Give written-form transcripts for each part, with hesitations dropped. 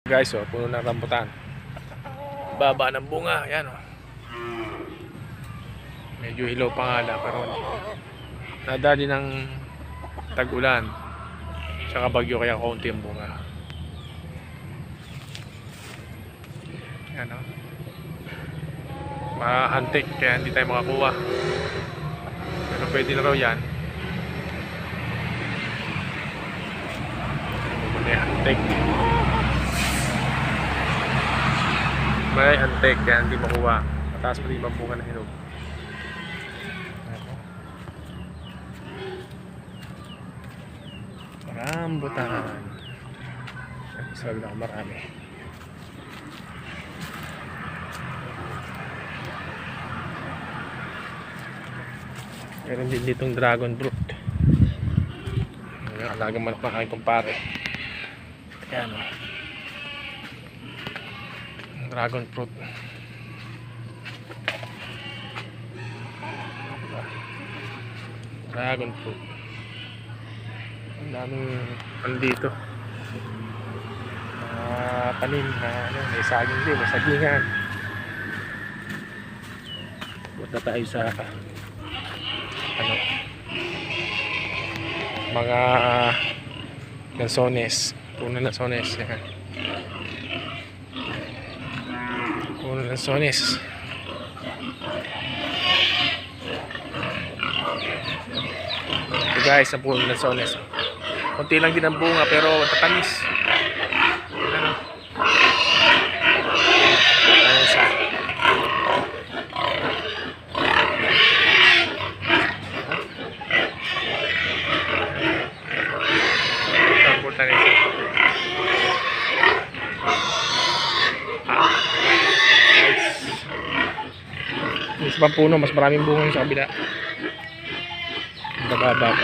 Guys, oh, puno ng rambutan. Baba ng bunga, yan oh. Medyo hilaw pa nga lang, pero nadali ng tag-ulan tsaka bagyo, kaya kaunti ang bunga. Yan oh. Mahantik, kaya hindi tayo makakuha. Pero pwede na raw yan. May hantik. May hantik, kaya hindi makuha. Mataas pa rin ibang bunga na hinog. Rambutan. Sabi na marami. Meron din ditong dragon fruit. Yung alagang manok na aking kumpare. Ayan o. Dragon fruit. Dragon fruit. Ang daming andito. Tanim na ano, may saging din, may sagingan. Punta tayo sa ano, mga lansones, puno ng lansones. Yan. Puno ng lansones. Ito guys, ang puno ng lansones. Kunti lang din ang bunga pero tatamis. Ano? Ayan siya. Mas pang puno, mas maraming bunga sa kabila. Bababa.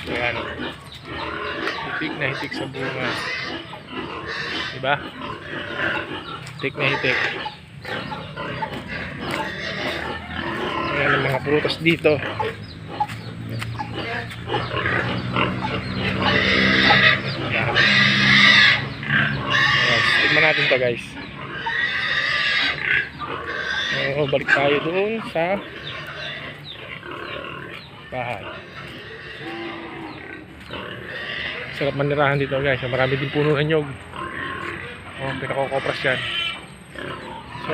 Ayan. Hitik na hitik sa bunga. Diba? Hitik na hitik. Ayan ang mga prutas dito. Tignan natin to guys. Balik tayo doon sa bahay. Sarap manirahan dito guys. Marami din puno ng nyog. Pinakokopras yan. So